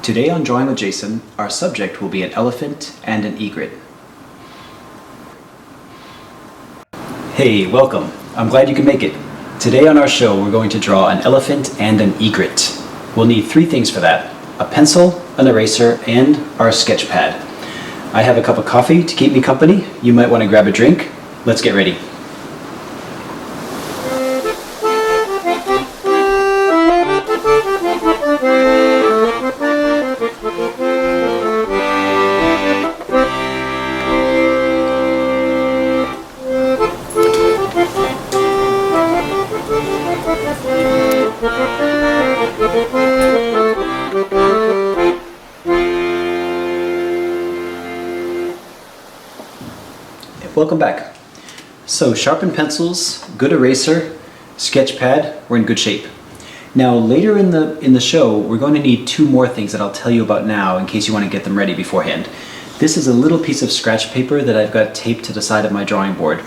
Today on Drawing with Jason, our subject will be an elephant and an egret. Hey, welcome. I'm glad you can make it. Today on our show, we're going to draw an elephant and an egret. We'll need three things for that: a pencil, an eraser, and our sketch pad. I have a cup of coffee to keep me company. You might want to grab a drink. Let's get ready. Welcome back. So sharpened pencils, good eraser, sketch pad, we're in good shape. Now later in the show, we're going to need two more things that I'll tell you about now in case you want to get them ready beforehand. This is a little piece of scratch paper that I've got taped to the side of my drawing board.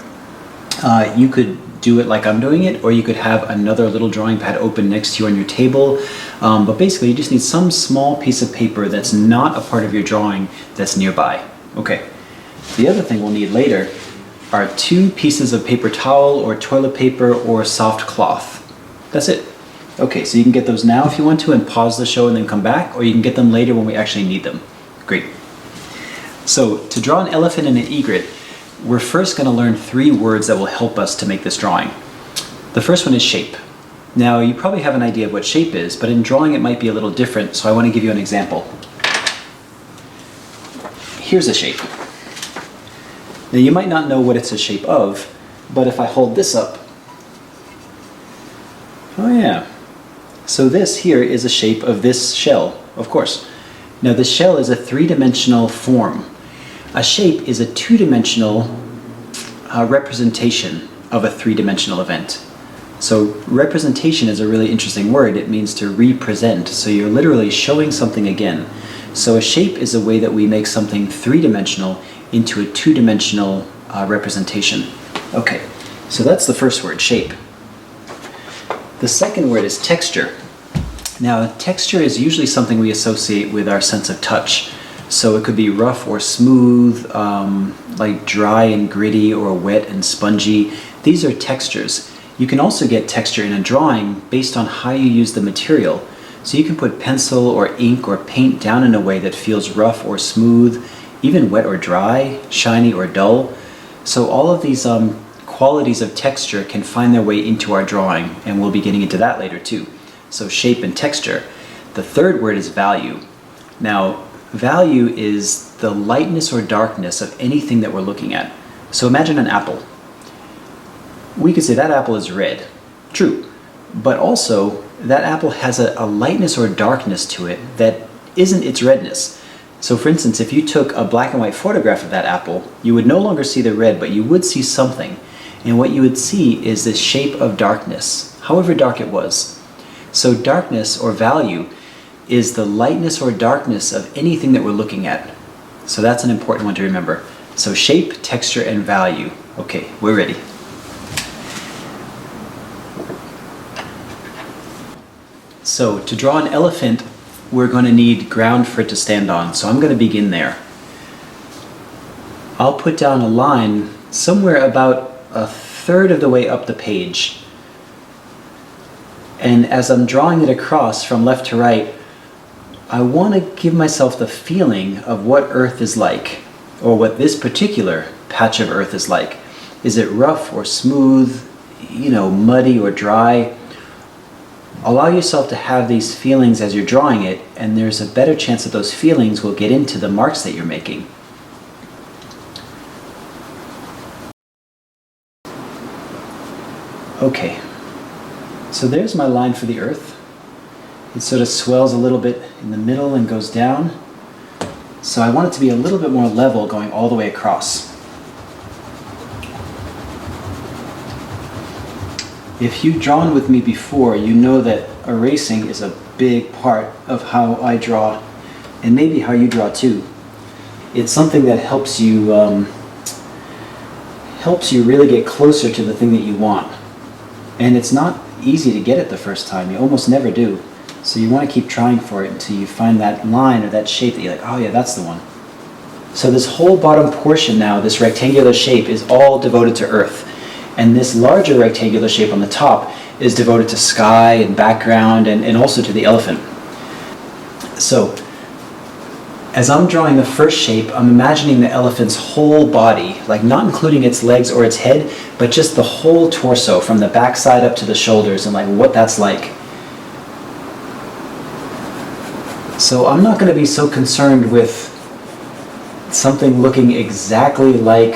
You could do it like I'm doing it, or you could have another little drawing pad open next to you on your table. But basically you just need some small piece of paper that's not a part of your drawing that's nearby. Okay. The other thing we'll need later are two pieces of paper towel or toilet paper or soft cloth. That's it. Okay, so you can get those now if you want to and pause the show and then come back, or you can get them later when we actually need them. Great. So to draw an elephant and an egret, we're first going to learn three words that will help us to make this drawing. The first one is shape. Now you probably have an idea of what shape is, but in drawing it might be a little different, so I want to give you an example. Here's a shape. Now you might not know what it's a shape of, but if I hold this up, oh yeah, so this here is a shape of this shell, of course. Now the shell is a three-dimensional form. A shape is a two-dimensional representation of a three-dimensional event. So representation is a really interesting word. It means to represent, so you're literally showing something again. So a shape is a way that we make something three-dimensional into a two-dimensional representation. Okay, so that's the first word, shape. The second word is texture. Now, texture is usually something we associate with our sense of touch. So it could be rough or smooth, like dry and gritty, or wet and spongy. These are textures. You can also get texture in a drawing based on how you use the material. So you can put pencil or ink or paint down in a way that feels rough or smooth, even wet or dry, shiny or dull. So all of these qualities of texture can find their way into our drawing, and we'll be getting into that later too. So shape and texture. The third word is value. Now, value is the lightness or darkness of anything that we're looking at. So imagine an apple. We could say that apple is red. True. But also, that apple has a lightness or darkness to it that isn't its redness. So for instance, if you took a black and white photograph of that apple, you would no longer see the red, but you would see something. And what you would see is this shape of darkness, however dark it was. So darkness or value is the lightness or darkness of anything that we're looking at. So that's an important one to remember. So shape, texture, and value. Okay, we're ready. So to draw an elephant, we're going to need ground for it to stand on. So I'm going to begin there. I'll put down a line somewhere about a third of the way up the page. And as I'm drawing it across from left to right, I want to give myself the feeling of what Earth is like, or what this particular patch of Earth is like. Is it rough or smooth, muddy or dry? Allow yourself to have these feelings as you're drawing it, and there's a better chance that those feelings will get into the marks that you're making. Okay, so there's my line for the Earth. It sort of swells a little bit in the middle and goes down. So I want it to be a little bit more level going all the way across. If you've drawn with me before, you know that erasing is a big part of how I draw, and maybe how you draw too. It's something that helps you really get closer to the thing that you want. And it's not easy to get it the first time. You almost never do. So you want to keep trying for it until you find that line or that shape that you're like, oh yeah, that's the one. So this whole bottom portion now, this rectangular shape, is all devoted to earth. And this larger rectangular shape on the top is devoted to sky and background and also to the elephant. So as I'm drawing the first shape, I'm imagining the elephant's whole body, like not including its legs or its head, but just the whole torso from the backside up to the shoulders and like what that's like. So I'm not going to be so concerned with something looking exactly like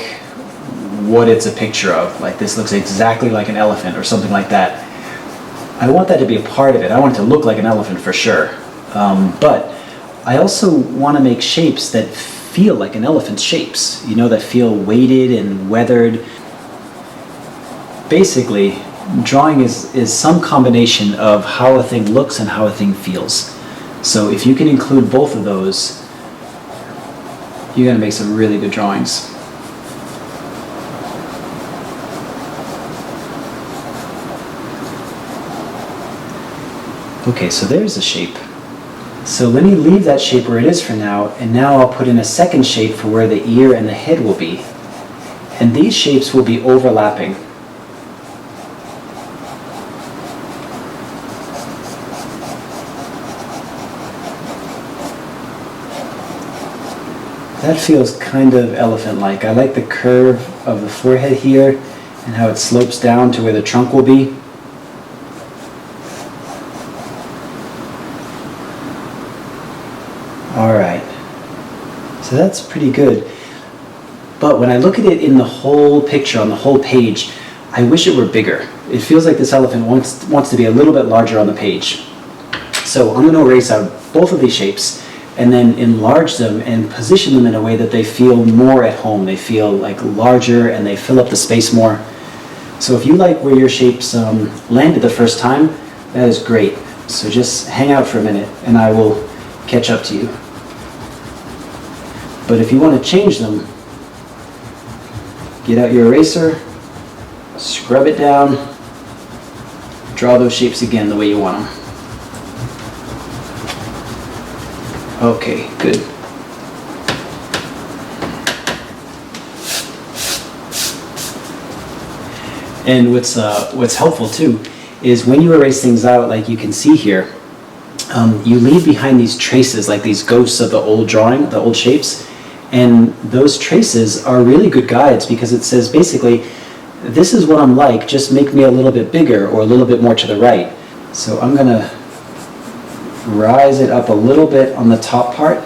what it's a picture of. Like this looks exactly like an elephant or something like that. I want that to be a part of it. I want it to look like an elephant for sure. But I also want to make shapes that feel like an elephant's shapes, you know, that feel weighted and weathered. Basically, drawing is some combination of how a thing looks and how a thing feels. So if you can include both of those, you're going to make some really good drawings. Okay, so there's a shape. So let me leave that shape where it is for now, and now I'll put in a second shape for where the ear and the head will be. And these shapes will be overlapping. That feels kind of elephant-like. I like the curve of the forehead here and how it slopes down to where the trunk will be. Alright, so that's pretty good. But when I look at it in the whole picture, on the whole page, I wish it were bigger. It feels like this elephant wants to be a little bit larger on the page. So I'm going to erase out both of these shapes and then enlarge them and position them in a way that they feel more at home. They feel like larger and they fill up the space more. So if you like where your shapes landed the first time, that is great. So just hang out for a minute and I will catch up to you. But if you want to change them, get out your eraser, scrub it down, draw those shapes again the way you want them. Okay, good. And what's helpful too is when you erase things out, like you can see here, you leave behind these traces, like these ghosts of the old drawing, the old shapes, and those traces are really good guides because it says basically, this is what I'm like, just make me a little bit bigger or a little bit more to the right. So I'm gonna rise it up a little bit on the top part,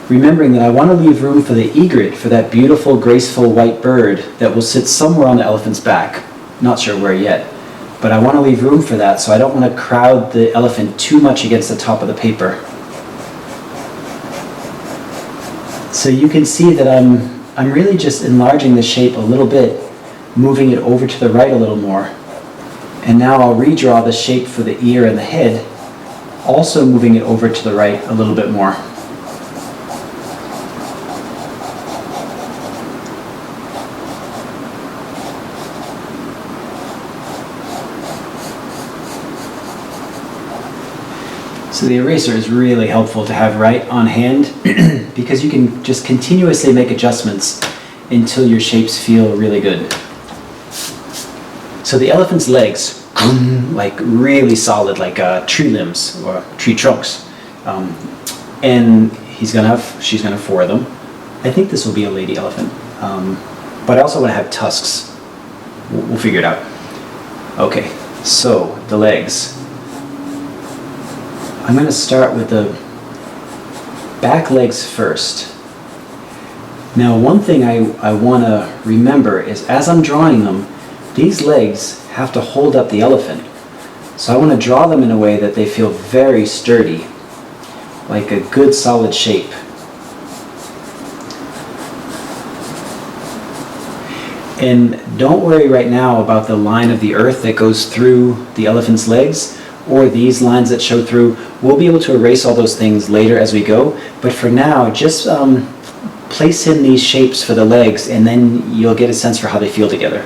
remembering that I want to leave room for the egret, for that beautiful, graceful white bird that will sit somewhere on the elephant's back. Not sure where yet, but I want to leave room for that, so I don't want to crowd the elephant too much against the top of the paper. So you can see that I'm really just enlarging the shape a little bit, moving it over to the right a little more. And now I'll redraw the shape for the ear and the head, also moving it over to the right a little bit more. So the eraser is really helpful to have right on hand because you can just continuously make adjustments until your shapes feel really good. So the elephant's legs, like really solid, like tree limbs or tree trunks. And she's gonna have 4 of them. I think this will be a lady elephant. But I also want to have tusks. We'll figure it out. Okay, so the legs. I'm going to start with the back legs first. Now one thing I want to remember is as I'm drawing them, these legs have to hold up the elephant. So I want to draw them in a way that they feel very sturdy, like a good solid shape. And don't worry right now about the line of the earth that goes through the elephant's legs, or these lines that show through. We'll be able to erase all those things later as we go, but for now, just place in these shapes for the legs, and then you'll get a sense for how they feel together.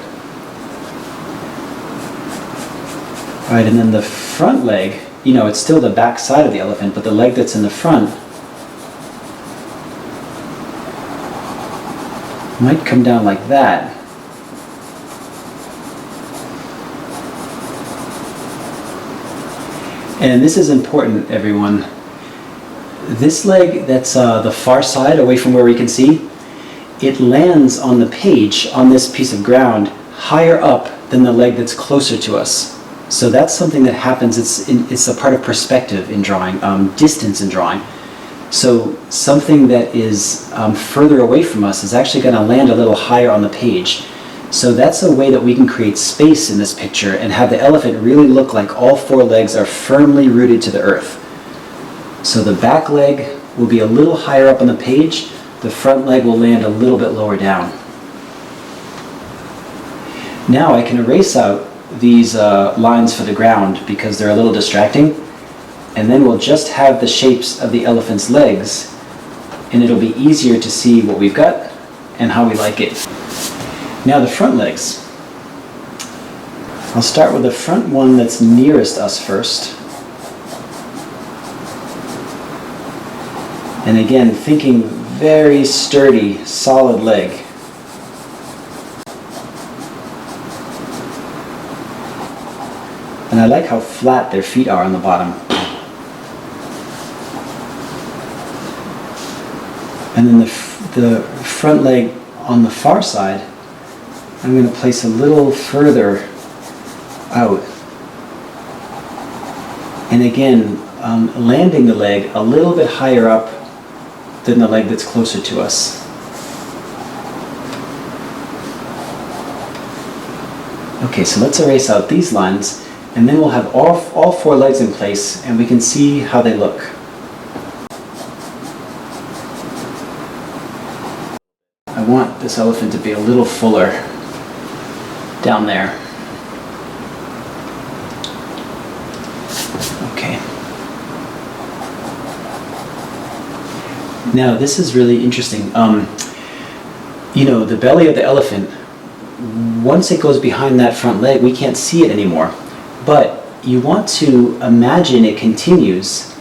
All right, and then the front leg you know, it's still the back side of the elephant, but the leg that's in the front might come down like that. And this is important, everyone. This leg that's the far side, away from where we can see, it lands on the page, on this piece of ground, higher up than the leg that's closer to us. So that's something that happens, it's a part of perspective in drawing, distance in drawing. So something that is further away from us is actually going to land a little higher on the page. So that's a way that we can create space in this picture and have the elephant really look like all four legs are firmly rooted to the earth. So the back leg will be a little higher up on the page, the front leg will land a little bit lower down. Now I can erase out these lines for the ground because they're a little distracting, and then we'll just have the shapes of the elephant's legs, and it'll be easier to see what we've got and how we like it. Now the front legs. I'll start with the front one that's nearest us first. And again, thinking very sturdy, solid leg. And I like how flat their feet are on the bottom. And then the front leg on the far side, I'm going to place a little further out. And again, landing the leg a little bit higher up than the leg that's closer to us. Okay, so let's erase out these lines, and then we'll have all four legs in place, and we can see how they look. I want this elephant to be a little fuller down there. Okay. Now this is really interesting. You know, the belly of the elephant, once it goes behind that front leg, we can't see it anymore. But you want to imagine it continues,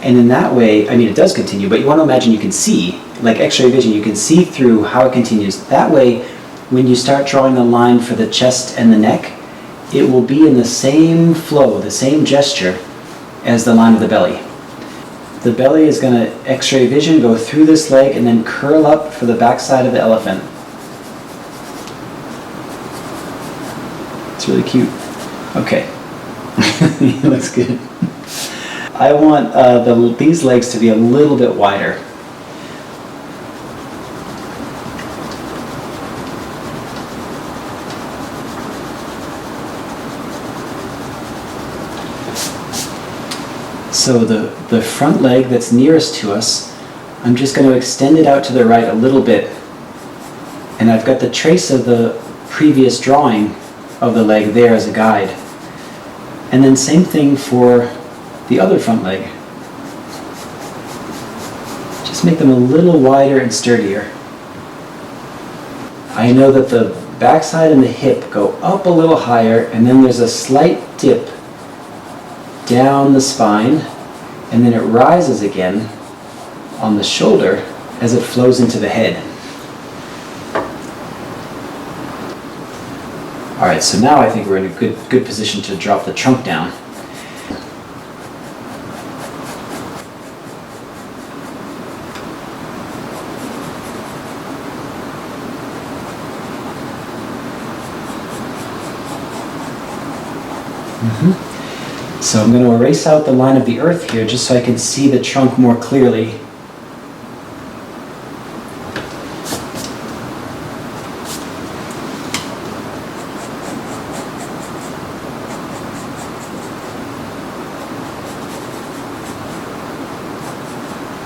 and in that way, I mean it does continue, but you want to imagine you can see, like X-ray vision, you can see through how it continues. That way, when you start drawing the line for the chest and the neck, it will be in the same flow, the same gesture as the line of the belly. The belly is going to X-ray vision, go through this leg, and then curl up for the back side of the elephant. It's really cute. Okay. It looks good. I want these legs to be a little bit wider. So the front leg that's nearest to us, I'm just going to extend it out to the right a little bit. And I've got the trace of the previous drawing of the leg there as a guide. And then same thing for the other front leg. Just make them a little wider and sturdier. I know that the backside and the hip go up a little higher, and then there's a slight dip down the spine, and then it rises again on the shoulder as it flows into the head. Alright, so now I think we're in a good position to drop the trunk down. So I'm going to erase out the line of the earth here just so I can see the trunk more clearly.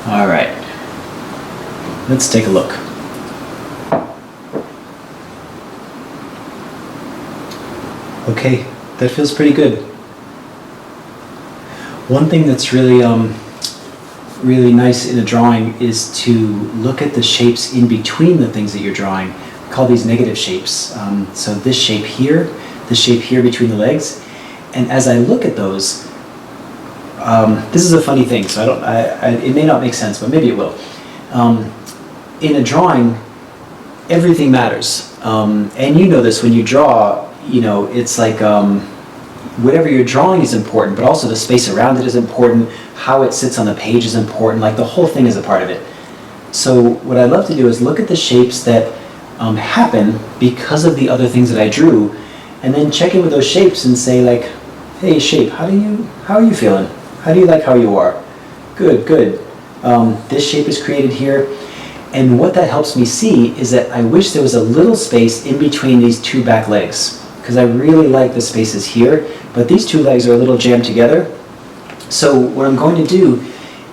All right, let's take a look. Okay, that feels pretty good. One thing that's really really nice in a drawing is to look at the shapes in between the things that you're drawing. We call these negative shapes. So this shape here between the legs, and as I look at those, this is a funny thing, so it may not make sense, but maybe it will. In a drawing, everything matters. And you know this, when you draw, it's like whatever you're drawing is important, but also the space around it is important, how it sits on the page is important, like the whole thing is a part of it. So what I love to do is look at the shapes that happen because of the other things that I drew, and then check in with those shapes and say like, hey shape, how are you feeling? How do you like how you are? Good, good. This shape is created here. And what that helps me see is that I wish there was a little space in between these two back legs, because I really like the spaces here, but these two legs are a little jammed together. So what I'm going to do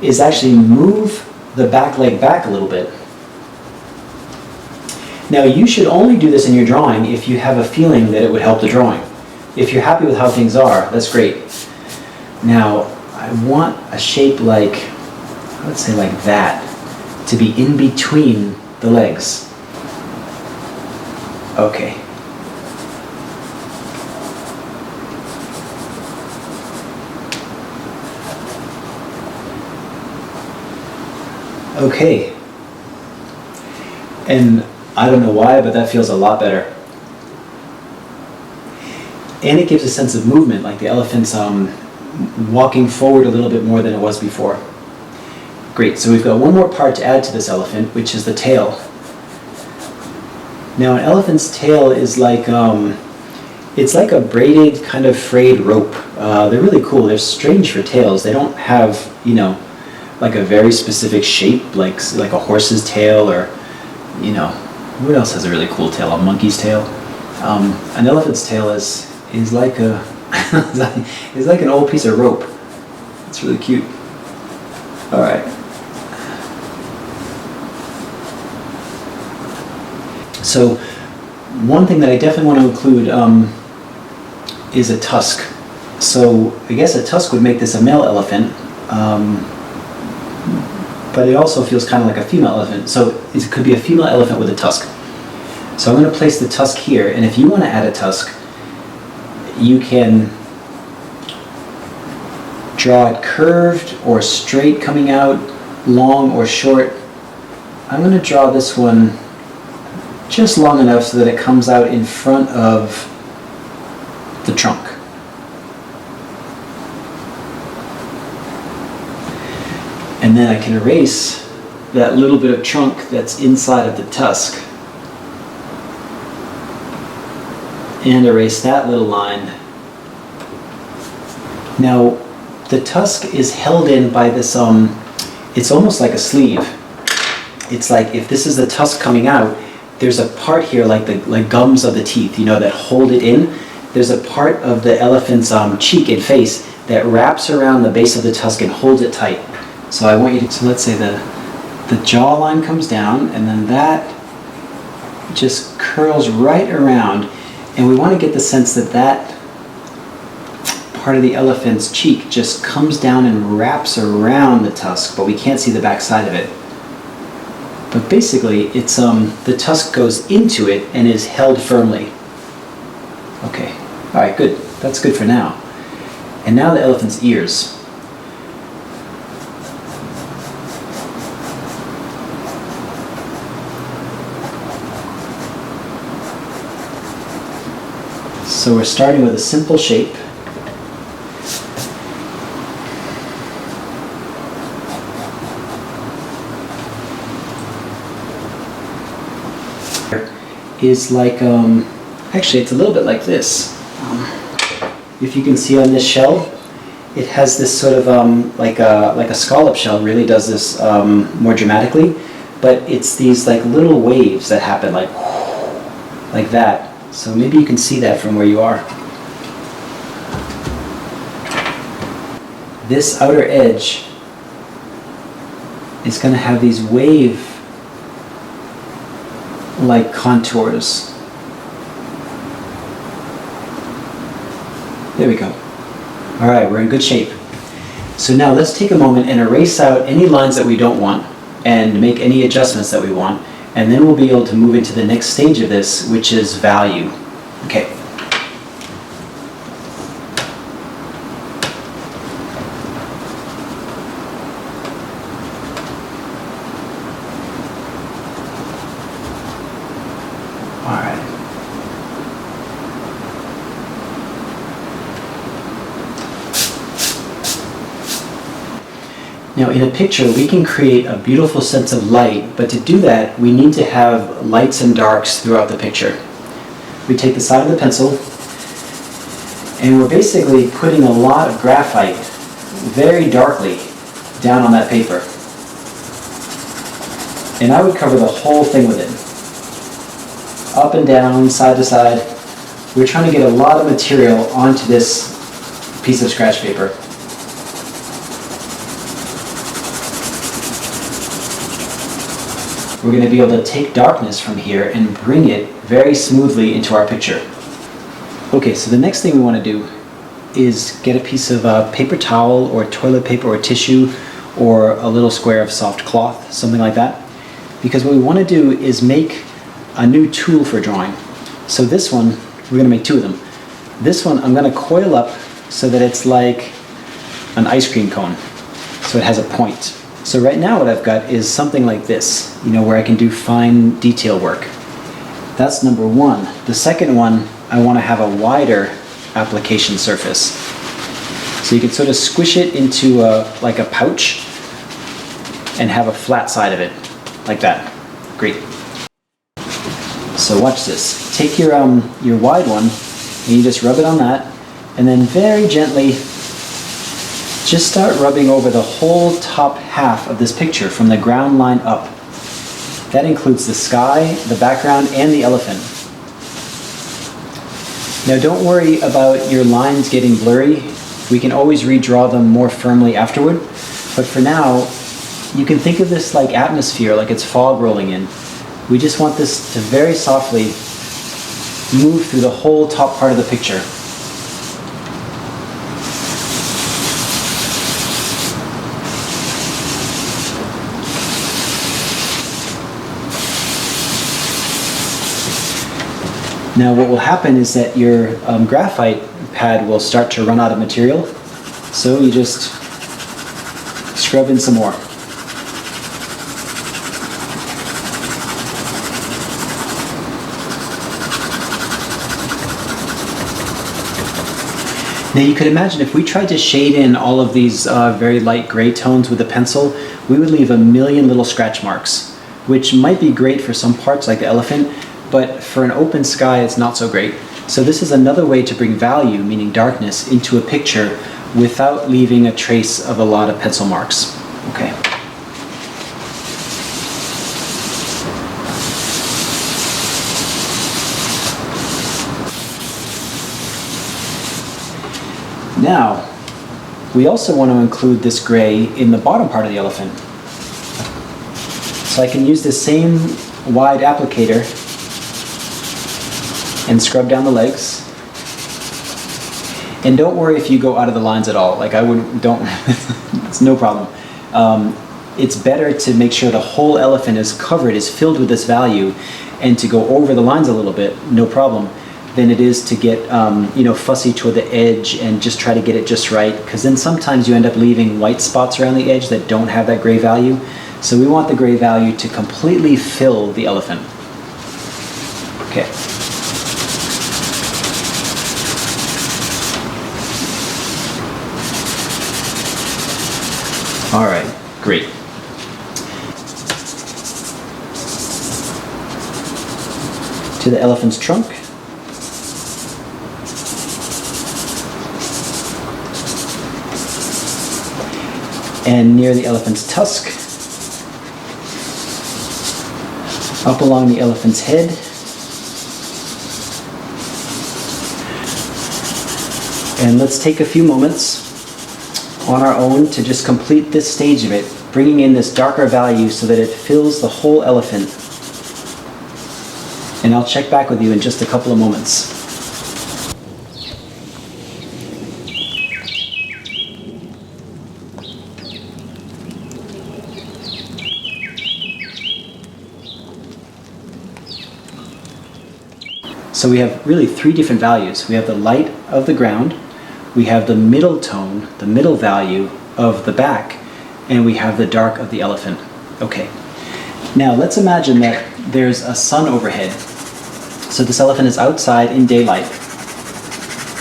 is actually move the back leg back a little bit. Now you should only do this in your drawing if you have a feeling that it would help the drawing. If you're happy with how things are, that's great. Now I want a shape like, let's say like that, to be in between the legs. Okay. Okay. And I don't know why, but that feels a lot better. And it gives a sense of movement, like the elephant's walking forward a little bit more than it was before. Great, so we've got one more part to add to this elephant, which is the tail. Now an elephant's tail is like, it's like a braided kind of frayed rope. They're really cool. They're strange for tails. They don't have, like a very specific shape, like a horse's tail, or, what else has a really cool tail? A monkey's tail. An elephant's tail is like a, is like an old piece of rope. It's really cute. All right. So one thing that I definitely want to include is a tusk. So I guess a tusk would make this a male elephant, but it also feels kind of like a female elephant. So it could be a female elephant with a tusk. So I'm going to place the tusk here, and if you want to add a tusk, you can draw it curved or straight coming out, long or short. I'm going to draw this one just long enough so that it comes out in front of the trunk. And then I can erase that little bit of trunk that's inside of the tusk and erase that little line. Now the tusk is held in by this, it's almost like a sleeve. It's like if this is the tusk coming out, there's a part here like gums of the teeth, that hold it in. There's a part of the elephant's cheek and face that wraps around the base of the tusk and holds it tight. So I want you to, so let's say the jawline comes down, and then that just curls right around, and we want to get the sense that that part of the elephant's cheek just comes down and wraps around the tusk, but we can't see the back side of it. But basically, it's the tusk goes into it and is held firmly. Okay, all right, good. That's good for now. And now the elephant's ears. So we're starting with a simple shape. Is like, actually it's a little bit like this. If you can see on this shell, it has this sort of like a scallop shell really does this more dramatically, but it's these like little waves that happen like that. So maybe you can see that from where you are. This outer edge is going to have these wave-like contours. There we go. All right, we're in good shape. So now let's take a moment and erase out any lines that we don't want and make any adjustments that we want, and then we'll be able to move into the next stage of this, which is value. Okay. Now in a picture we can create a beautiful sense of light, but to do that we need to have lights and darks throughout the picture. We take the side of the pencil and we're basically putting a lot of graphite very darkly down on that paper. And I would cover the whole thing with it. Up and down, side to side. We're trying to get a lot of material onto this piece of scratch paper. We're going to be able to take darkness from here and bring it very smoothly into our picture. Okay, so the next thing we want to do is get a piece of paper towel or toilet paper or tissue or a little square of soft cloth, something like that. Because what we want to do is make a new tool for drawing. So this one, we're going to make two of them. This one I'm going to coil up so that it's like an ice cream cone. So it has a point. So right now what I've got is something like this, where I can do fine detail work. That's number one. The second one, I want to have a wider application surface. So you can sort of squish it into like a pouch and have a flat side of it, like that. Great. So watch this. Take your wide one and you just rub it on that, and then very gently just start rubbing over the whole top half of this picture from the ground line up. That includes the sky, the background, and the elephant. Now don't worry about your lines getting blurry. We can always redraw them more firmly afterward. But for now, you can think of this like atmosphere, like it's fog rolling in. We just want this to very softly move through the whole top part of the picture. Now what will happen is that your graphite pad will start to run out of material, so you just scrub in some more. Now you could imagine if we tried to shade in all of these very light gray tones with a pencil, we would leave a million little scratch marks, which might be great for some parts like the elephant, but for an open sky it's not so great. So this is another way to bring value, meaning darkness, into a picture without leaving a trace of a lot of pencil marks. Okay. Now, we also want to include this gray in the bottom part of the elephant. So I can use this same wide applicator and scrub down the legs. And don't worry if you go out of the lines at all. Like it's no problem. It's better to make sure the whole elephant is covered, is filled with this value, and to go over the lines a little bit, no problem, than it is to get fussy toward the edge and just try to get it just right, because then sometimes you end up leaving white spots around the edge that don't have that gray value. So we want the gray value to completely fill the elephant. Okay. All right, great. To the elephant's trunk. And near the elephant's tusk, up along the elephant's head, and let's take a few moments on our own to just complete this stage of it, bringing in this darker value so that it fills the whole elephant. And I'll check back with you in just a couple of moments. So we have really three different values. We have the light of the ground, we have the middle tone, the middle value of the back, and we have the dark of the elephant. Okay. Now let's imagine that there's a sun overhead. So this elephant is outside in daylight.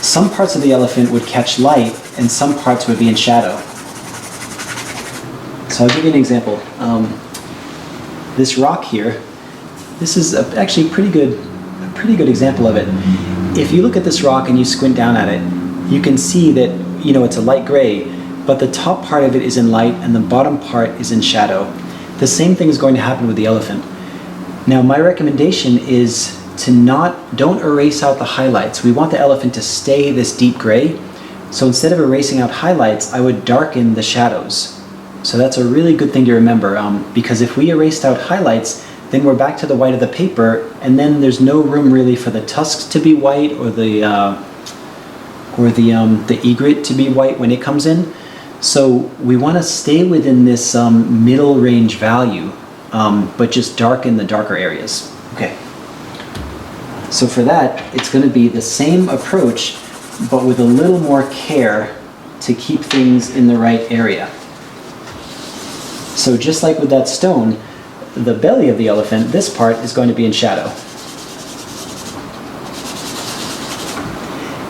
Some parts of the elephant would catch light and some parts would be in shadow. So I'll give you an example. This rock here, this is actually a pretty good example of it. If you look at this rock and you squint down at it, you can see that, you know, it's a light gray, but the top part of it is in light and the bottom part is in shadow. The same thing is going to happen with the elephant. Now, my recommendation is to don't erase out the highlights. We want the elephant to stay this deep gray. So instead of erasing out highlights, I would darken the shadows. So that's a really good thing to remember, because if we erased out highlights, then we're back to the white of the paper, and then there's no room really for the tusks to be white or the egret to be white when it comes in. So we want to stay within this middle range value, but just darken the darker areas. Okay. So for that, it's going to be the same approach, but with a little more care to keep things in the right area. So just like with that stone, the belly of the elephant, this part is going to be in shadow.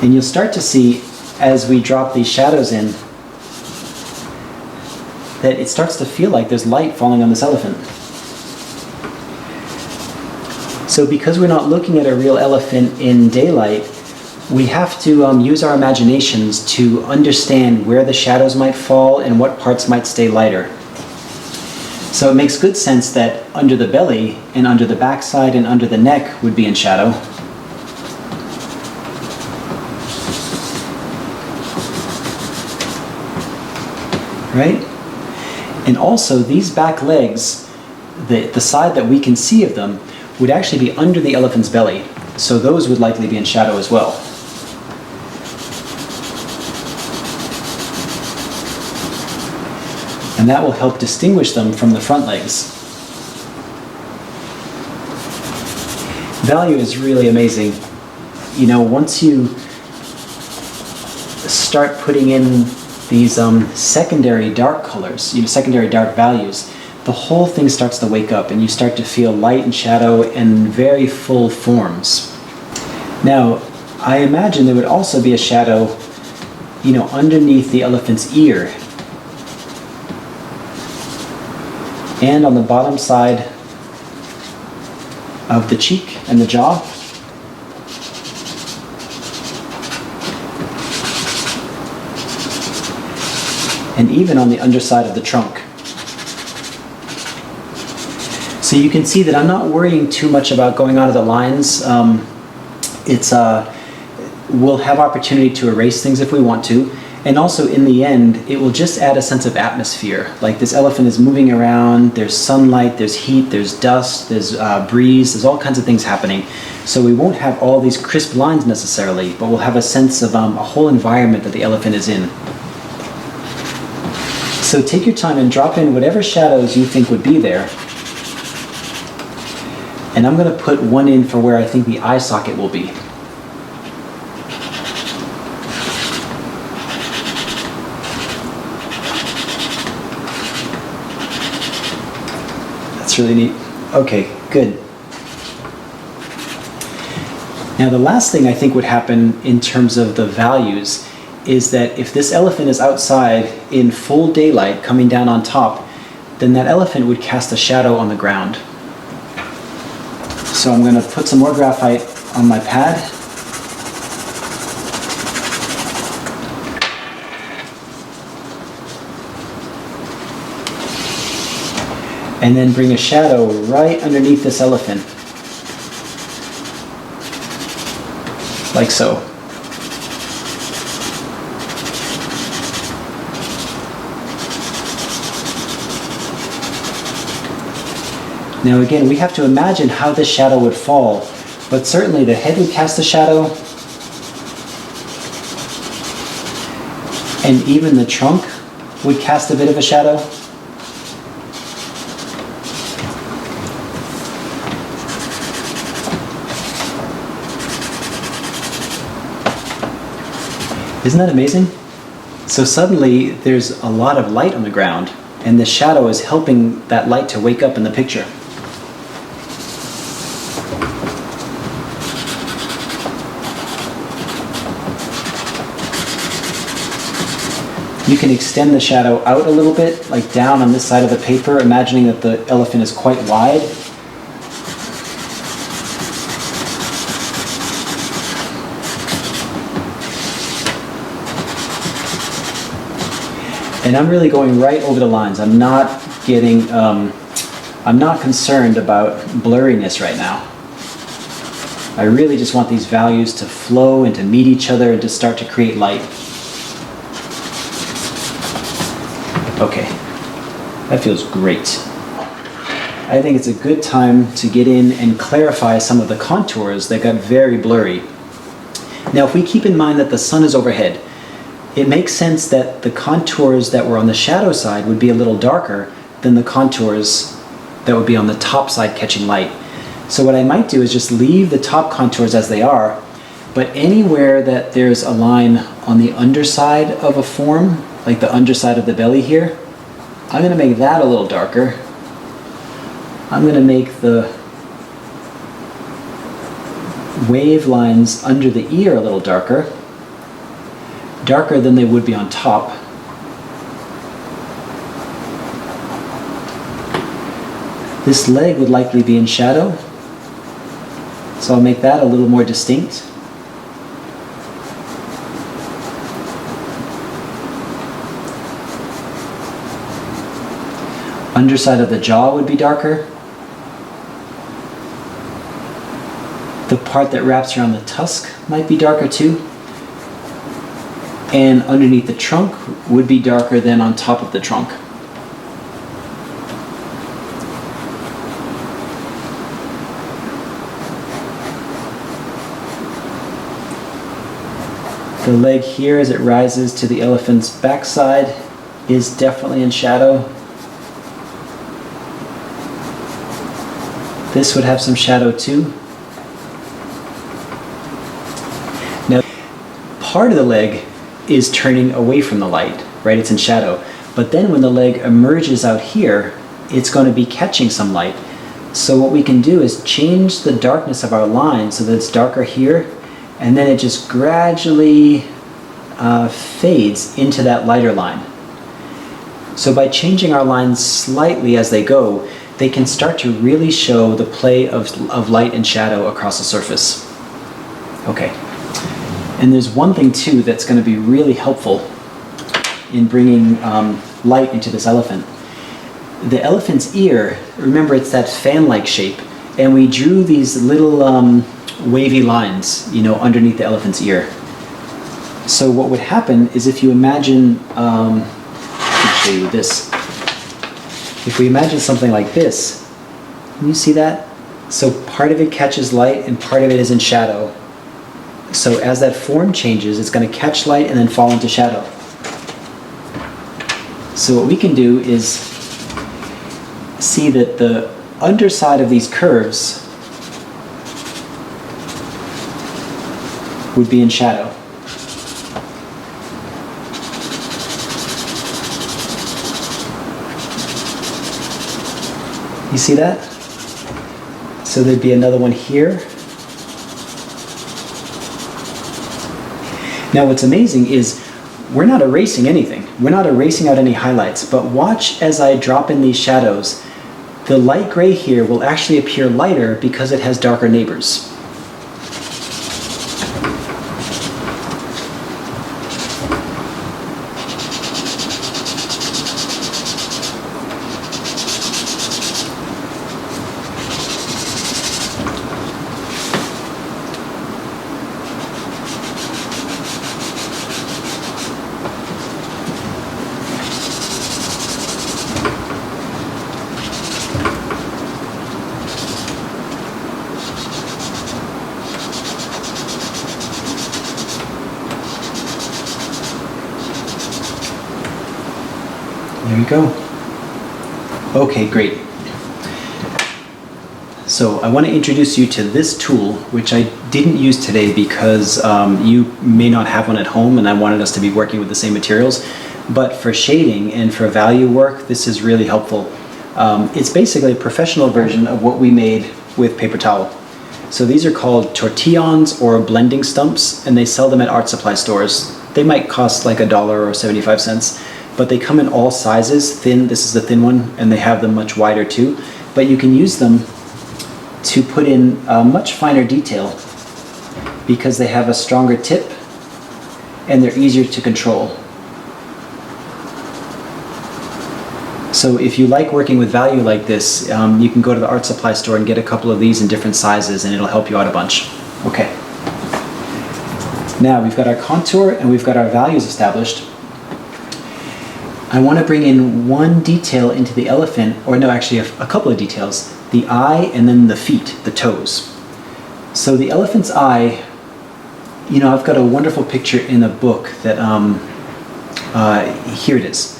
And you'll start to see, as we drop these shadows in, that it starts to feel like there's light falling on this elephant. So because we're not looking at a real elephant in daylight, we have to use our imaginations to understand where the shadows might fall and what parts might stay lighter. So it makes good sense that under the belly and under the backside and under the neck would be in shadow. Right? And also these back legs, the side that we can see of them, would actually be under the elephant's belly. So those would likely be in shadow as well. And that will help distinguish them from the front legs. Value is really amazing. You know, once you start putting in these secondary dark colors, secondary dark values, the whole thing starts to wake up and you start to feel light and shadow and very full forms. Now, I imagine there would also be a shadow, underneath the elephant's ear and on the bottom side of the cheek and the jaw. And even on the underside of the trunk. So you can see that I'm not worrying too much about going out of the lines. We'll have opportunity to erase things if we want to. And also in the end, it will just add a sense of atmosphere. Like this elephant is moving around, there's sunlight, there's heat, there's dust, there's breeze, there's all kinds of things happening. So we won't have all these crisp lines necessarily, but we'll have a sense of a whole environment that the elephant is in. So take your time and drop in whatever shadows you think would be there. And I'm going to put one in for where I think the eye socket will be. That's really neat. Okay, good. Now the last thing I think would happen in terms of the values is that if this elephant is outside in full daylight coming down on top, then that elephant would cast a shadow on the ground. So I'm going to put some more graphite on my pad. And then bring a shadow right underneath this elephant. Like so. Now again, we have to imagine how this shadow would fall, but certainly the head would cast a shadow, and even the trunk would cast a bit of a shadow. Isn't that amazing? So suddenly there's a lot of light on the ground, and the shadow is helping that light to wake up in the picture. You can extend the shadow out a little bit, like down on this side of the paper, imagining that the elephant is quite wide. And I'm really going right over the lines. I'm not concerned about blurriness right now. I really just want these values to flow and to meet each other and to start to create light. Okay, that feels great. I think it's a good time to get in and clarify some of the contours that got very blurry. Now, if we keep in mind that the sun is overhead, it makes sense that the contours that were on the shadow side would be a little darker than the contours that would be on the top side catching light. So what I might do is just leave the top contours as they are, but anywhere that there's a line on the underside of a form, like the underside of the belly here, I'm going to make that a little darker. I'm going to make the wave lines under the ear a little darker than they would be on top. This leg would likely be in shadow, so I'll make that a little more distinct. Underside of the jaw would be darker. The part that wraps around the tusk might be darker too. And underneath the trunk would be darker than on top of the trunk. The leg here as it rises to the elephant's backside is definitely in shadow. This would have some shadow too. Now, part of the leg is turning away from the light, right? It's in shadow. But then when the leg emerges out here, it's going to be catching some light. So what we can do is change the darkness of our line so that it's darker here, and then it just gradually fades into that lighter line. So by changing our lines slightly as they go, they can start to really show the play of light and shadow across the surface. Okay. And there's one thing too that's going to be really helpful in bringing light into this elephant. The elephant's ear, remember it's that fan-like shape, and we drew these little wavy lines, underneath the elephant's ear. So what would happen is if you imagine, I can show you this. If we imagine something like this, can you see that? So part of it catches light and part of it is in shadow. So as that form changes, it's going to catch light and then fall into shadow. So what we can do is see that the underside of these curves would be in shadow. You see that? So there'd be another one here. Now what's amazing is we're not erasing anything. We're not erasing out any highlights, but watch as I drop in these shadows. The light gray here will actually appear lighter because it has darker neighbors. There we go. Okay, great. So I want to introduce you to this tool, which I didn't use today because you may not have one at home and I wanted us to be working with the same materials. But for shading and for value work, this is really helpful. It's basically a professional version of what we made with paper towel. So these are called tortillons or blending stumps, and they sell them at art supply stores. They might cost like $1 or 75 cents. but they come in all sizes. Thin, this is the thin one, and they have them much wider too. But you can use them to put in much finer detail because they have a stronger tip and they're easier to control. So if you like working with value like this, you can go to the art supply store and get a couple of these in different sizes and it'll help you out a bunch. Okay. Now we've got our contour and we've got our values established. I want to bring in one detail into the elephant, or no, actually a couple of details. The eye and then the feet, the toes. So the elephant's eye, you know, I've got a wonderful picture in a book that, here it is.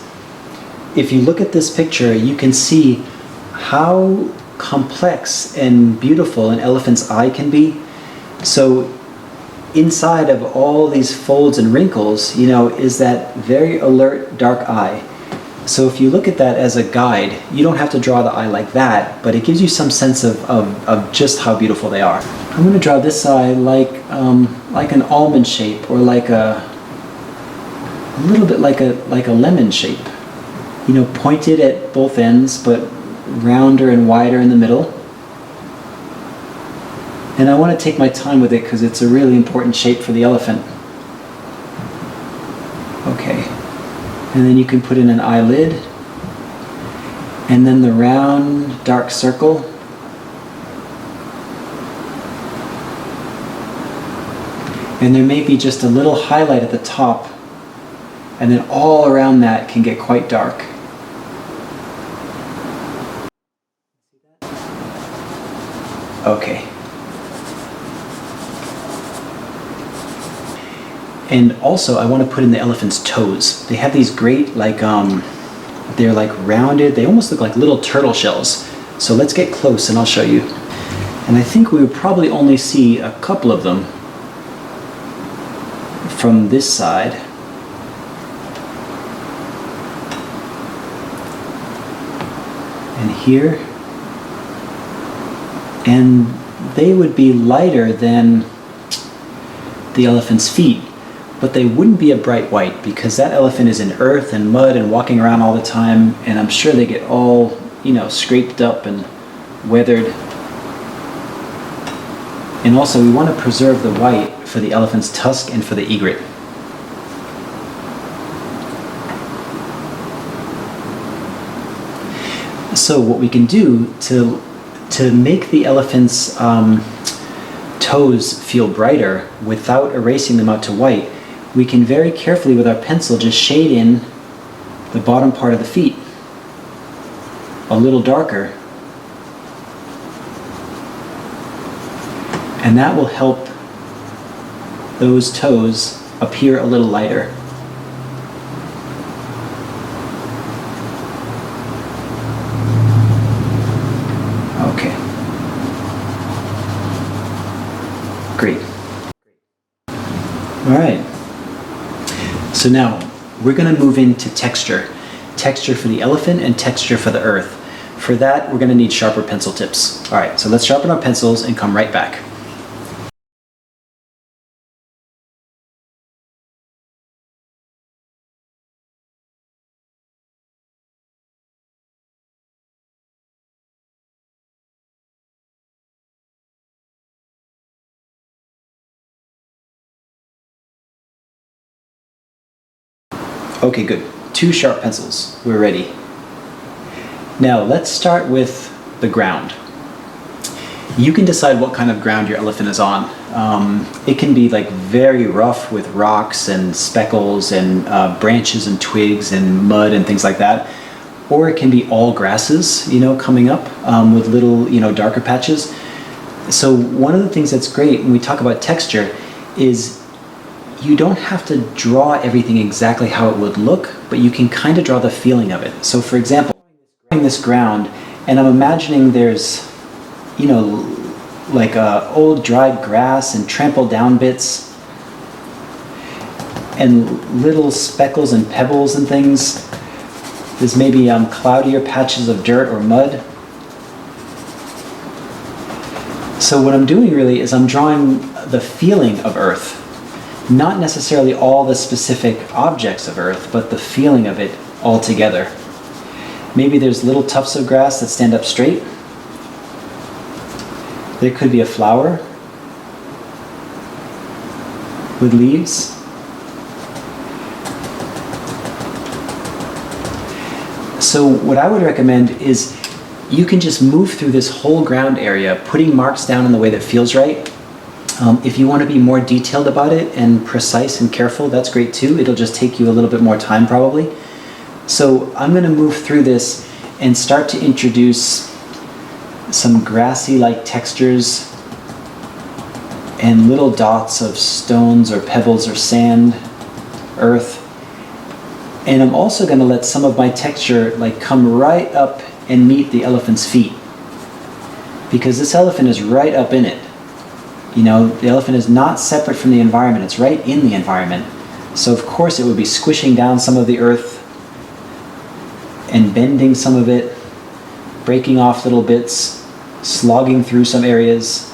If you look at this picture, you can see how complex and beautiful an elephant's eye can be. So inside of all these folds and wrinkles, you know, is that very alert, dark eye. So if you look at that as a guide, you don't have to draw the eye like that, but it gives you some sense of just how beautiful they are. I'm going to draw this eye like an almond shape, or like a little bit like a lemon shape. You know, pointed at both ends, but rounder and wider in the middle. And I want to take my time with it because it's a really important shape for the elephant. Okay. And then you can put in an eyelid. And then the round, dark circle. And there may be just a little highlight at the top. And then all around that can get quite dark. Okay. And also I want to put in the elephant's toes. They have these great, like, they're like rounded, they almost look like little turtle shells. So let's get close and I'll show you. And I think we would probably only see a couple of them from this side. And here. And they would be lighter than the elephant's feet, but they wouldn't be a bright white because that elephant is in earth and mud and walking around all the time, and I'm sure they get all, you know, scraped up and weathered. And also we want to preserve the white for the elephant's tusk and for the egret. So what we can do to make the elephant's toes feel brighter without erasing them out to white, we can very carefully with our pencil just shade in the bottom part of the feet a little darker. And that will help those toes appear a little lighter. Okay. Great. All right. So now we're going to move into texture. Texture for the elephant and texture for the earth. For that, we're going to need sharper pencil tips. All right, so let's sharpen our pencils and come right back. Okay, good. 2 sharp pencils. We're ready. Now let's start with the ground. You can decide what kind of ground your elephant is on. It can be like very rough with rocks and speckles and branches and twigs and mud and things like that. Or it can be all grasses, you know, coming up with little, you know, darker patches. So one of the things that's great when we talk about texture is you don't have to draw everything exactly how it would look, but you can kind of draw the feeling of it. So for example, I'm drawing this ground and I'm imagining there's, you know, like old dried grass and trampled down bits and little speckles and pebbles and things. There's maybe cloudier patches of dirt or mud. So what I'm doing really is I'm drawing the feeling of Earth. Not necessarily all the specific objects of Earth, but the feeling of it all together. Maybe there's little tufts of grass that stand up straight. There could be a flower with leaves. So what I would recommend is you can just move through this whole ground area, putting marks down in the way that feels right. If you want to be more detailed about it and precise and careful, that's great too. It'll just take you a little bit more time probably. So I'm going to move through this and start to introduce some grassy-like textures and little dots of stones or pebbles or sand, earth. And I'm also going to let some of my texture come right up and meet the elephant's feet, because this elephant is right up in it. You know, the elephant is not separate from the environment, it's right in the environment. So of course it would be squishing down some of the earth and bending some of it, breaking off little bits, slogging through some areas.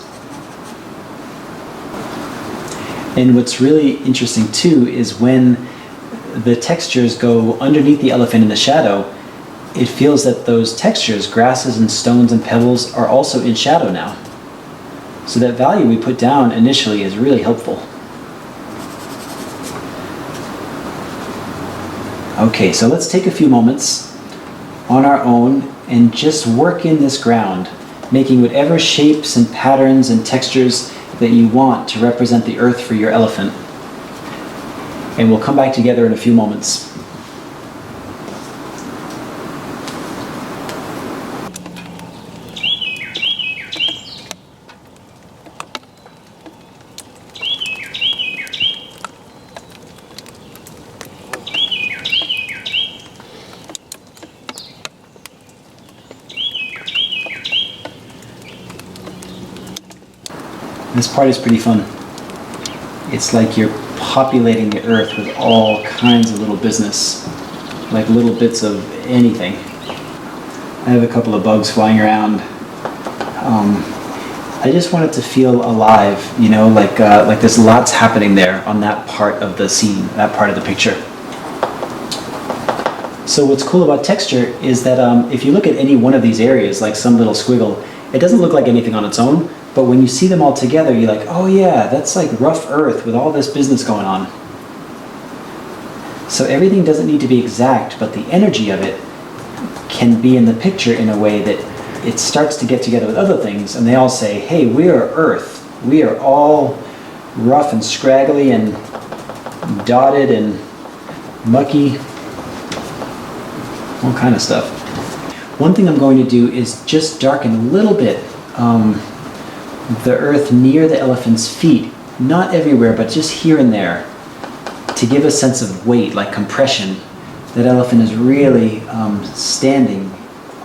And what's really interesting too is when the textures go underneath the elephant in the shadow, it feels that those textures, grasses and stones and pebbles, are also in shadow now. So that value we put down initially is really helpful. Okay, so let's take a few moments on our own and just work in this ground, making whatever shapes and patterns and textures that you want to represent the earth for your elephant. And we'll come back together in a few moments. This part is pretty fun. It's like you're populating the earth with all kinds of little business, like little bits of anything. I have a couple of bugs flying around. I just want it to feel alive, you know, like there's lots happening there on that part of the scene, that part of the picture. So what's cool about texture is that if you look at any one of these areas, like some little squiggle, it doesn't look like anything on its own. But when you see them all together, you're like, oh yeah, that's like rough earth with all this business going on. So everything doesn't need to be exact, but the energy of it can be in the picture in a way that it starts to get together with other things, and they all say, hey, we are earth. We are all rough and scraggly and dotted and mucky, all kind of stuff. One thing I'm going to do is just darken a little bit the earth near the elephant's feet, not everywhere, but just here and there, to give a sense of weight, like compression. That elephant is really standing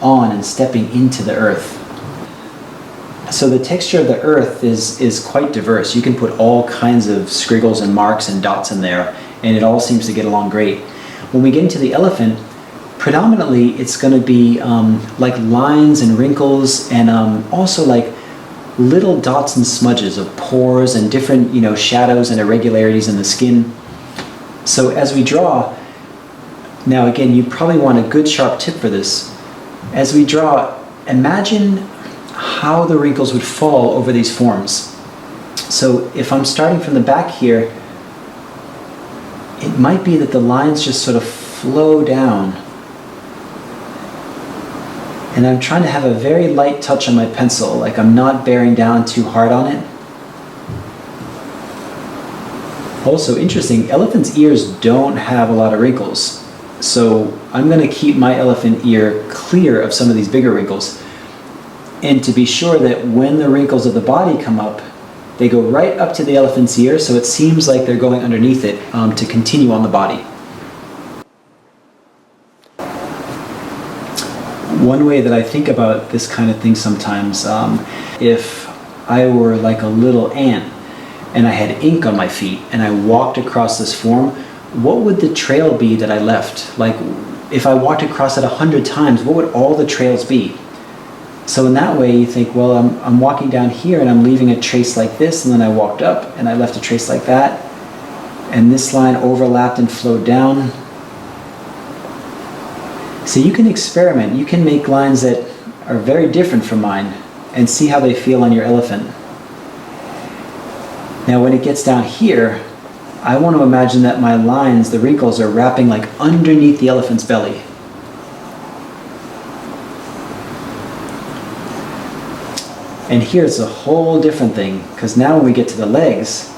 on and stepping into the earth. So the texture of the earth is quite diverse. You can put all kinds of scriggles and marks and dots in there, and it all seems to get along great. When we get into the elephant, predominantly it's going to be like lines and wrinkles, and also like little dots and smudges of pores and different, shadows and irregularities in the skin. So as we draw, now again, you probably want a good sharp tip for this. As we draw, imagine how the wrinkles would fall over these forms. So if I'm starting from the back here, it might be that the lines just sort of flow down. And I'm trying to have a very light touch on my pencil, like I'm not bearing down too hard on it. Also interesting, elephants' ears don't have a lot of wrinkles. So I'm going to keep my elephant ear clear of some of these bigger wrinkles. And to be sure that when the wrinkles of the body come up, they go right up to the elephant's ear, so it seems like they're going underneath it to continue on the body. One way that I think about this kind of thing sometimes, if I were like a little ant and I had ink on my feet and I walked across this form, what would the trail be that I left? Like if I walked across it 100 times, what would all the trails be? So in that way you think, well, I'm walking down here and I'm leaving a trace like this, and then I walked up and I left a trace like that, and this line overlapped and flowed down. So you can experiment. You can make lines that are very different from mine and see how they feel on your elephant. Now when it gets down here, I want to imagine that my lines, the wrinkles, are wrapping like underneath the elephant's belly. And here it's a whole different thing, because now when we get to the legs,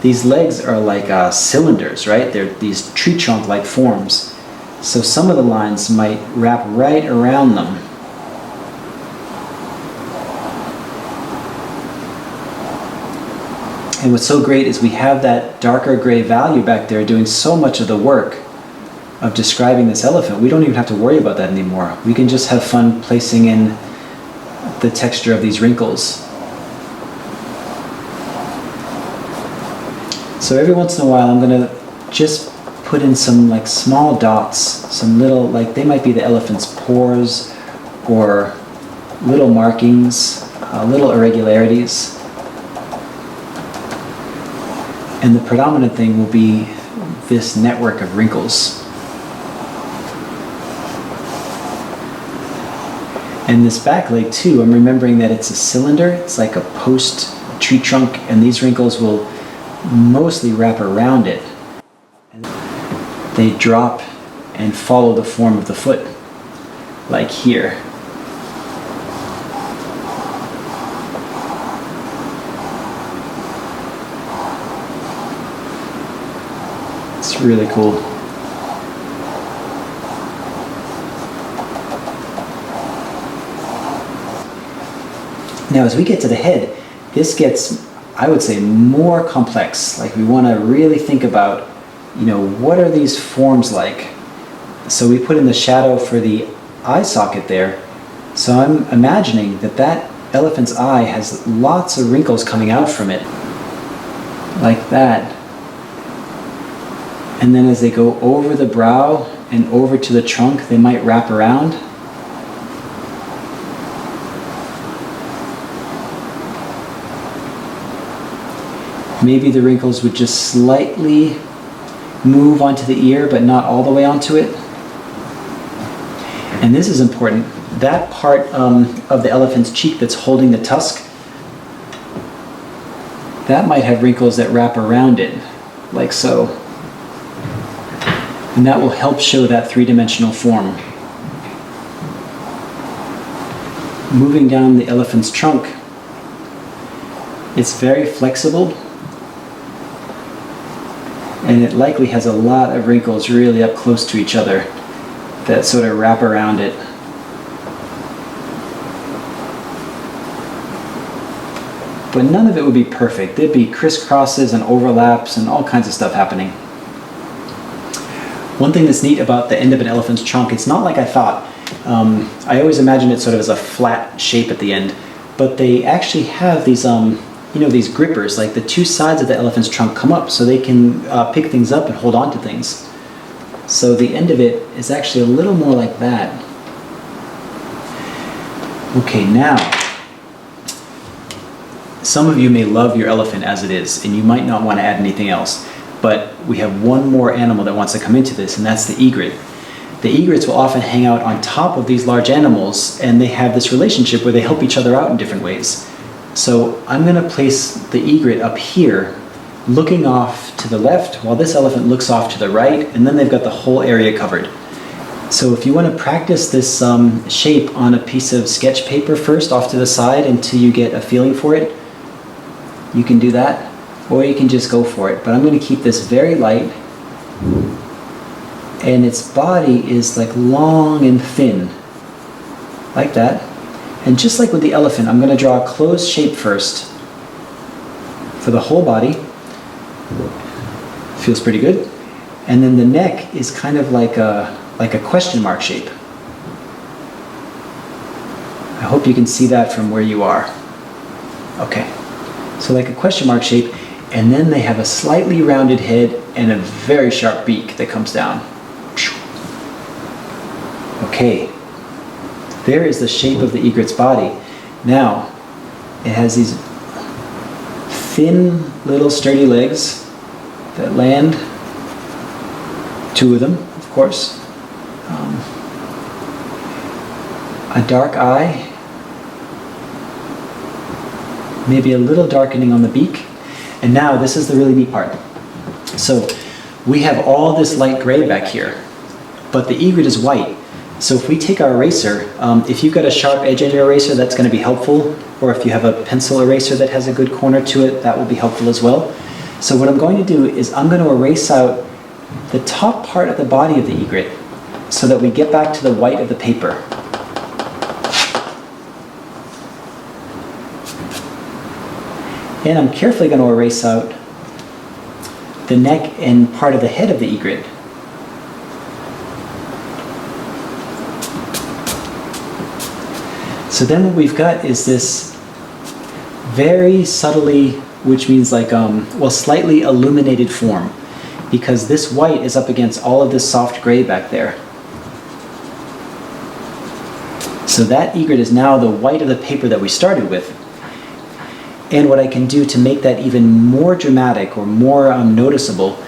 these legs are like cylinders, right? They're these tree trunk-like forms. So some of the lines might wrap right around them. And what's so great is we have that darker gray value back there doing so much of the work of describing this elephant. We don't even have to worry about that anymore. We can just have fun placing in the texture of these wrinkles. So every once in a while I'm going to just put in some like small dots, some little, like they might be the elephant's pores or little markings, little irregularities. And the predominant thing will be this network of wrinkles. And this back leg too, I'm remembering that it's a cylinder, it's like a post tree trunk, and these wrinkles will mostly wrap around it. And they drop and follow the form of the foot, like here. It's really cool. Now as we get to the head, this gets, I would say, more complex. Like we want to really think about, what are these forms like? So we put in the shadow for the eye socket there. So I'm imagining that that elephant's eye has lots of wrinkles coming out from it, like that. And then as they go over the brow and over to the trunk, they might wrap around. Maybe the wrinkles would just slightly move onto the ear, but not all the way onto it. And this is important. That part of the elephant's cheek that's holding the tusk, that might have wrinkles that wrap around it, like so. And that will help show that three-dimensional form. Moving down the elephant's trunk, it's very flexible. And it likely has a lot of wrinkles really up close to each other that sort of wrap around it. But none of it would be perfect. There'd be crisscrosses and overlaps and all kinds of stuff happening. One thing that's neat about the end of an elephant's trunk, it's not like I thought. I always imagined it sort of as a flat shape at the end, but they actually have these these grippers, like the two sides of the elephant's trunk come up so they can pick things up and hold on to things. So the end of it is actually a little more like that. Okay, now, some of you may love your elephant as it is, and you might not want to add anything else, but we have one more animal that wants to come into this, and that's the egret. The egrets will often hang out on top of these large animals, and they have this relationship where they help each other out in different ways. So I'm going to place the egret up here, looking off to the left, while this elephant looks off to the right, and then they've got the whole area covered. So if you want to practice this shape on a piece of sketch paper first, off to the side, until you get a feeling for it, you can do that, or you can just go for it. But I'm going to keep this very light, and its body is like long and thin, like that. And just like with the elephant, I'm going to draw a closed shape first for the whole body. Feels pretty good. And then the neck is kind of like a question mark shape. I hope you can see that from where you are. Okay, so like a question mark shape, and then they have a slightly rounded head and a very sharp beak that comes down. Okay. There is the shape of the egret's body. Now, it has these thin little sturdy legs that land, two of them, of course. a dark eye, maybe a little darkening on the beak. And now this is the really neat part. So we have all this light gray back here, but the egret is white. So if we take our eraser, if you've got a sharp edge on your eraser, that's going to be helpful. Or if you have a pencil eraser that has a good corner to it, that will be helpful as well. So what I'm going to do is I'm going to erase out the top part of the body of the egret so that we get back to the white of the paper. And I'm carefully going to erase out the neck and part of the head of the egret. So then what we've got is this very subtly, which means like, slightly illuminated form, because this white is up against all of this soft gray back there. So that egret is now the white of the paper that we started with. And what I can do to make that even more dramatic or more noticeable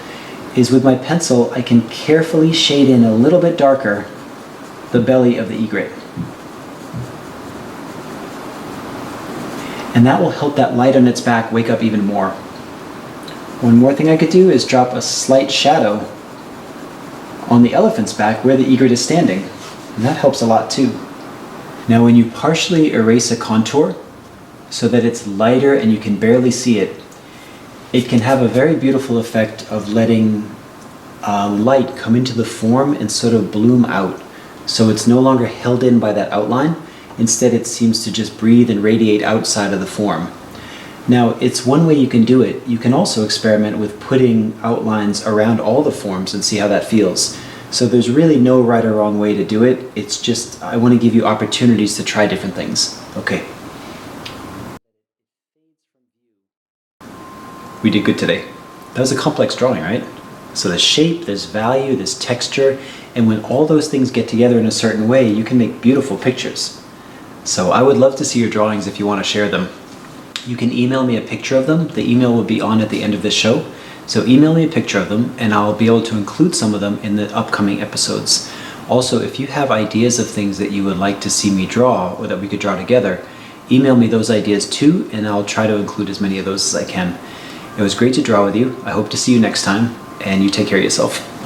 is with my pencil, I can carefully shade in a little bit darker the belly of the egret. And that will help that light on its back wake up even more. One more thing I could do is drop a slight shadow on the elephant's back where the egret is standing. And that helps a lot too. Now when you partially erase a contour so that it's lighter and you can barely see it, it can have a very beautiful effect of letting light come into the form and sort of bloom out. So it's no longer held in by that outline. Instead, it seems to just breathe and radiate outside of the form. Now, it's one way you can do it. You can also experiment with putting outlines around all the forms and see how that feels. So there's really no right or wrong way to do it. It's just, I want to give you opportunities to try different things. Okay. We did good today. That was a complex drawing, right? So there's shape, there's value, there's texture, and when all those things get together in a certain way, you can make beautiful pictures. So I would love to see your drawings if you want to share them. You can email me a picture of them. The email will be on at the end of this show. So email me a picture of them and I'll be able to include some of them in the upcoming episodes. Also, if you have ideas of things that you would like to see me draw or that we could draw together, email me those ideas too and I'll try to include as many of those as I can. It was great to draw with you. I hope to see you next time and you take care of yourself.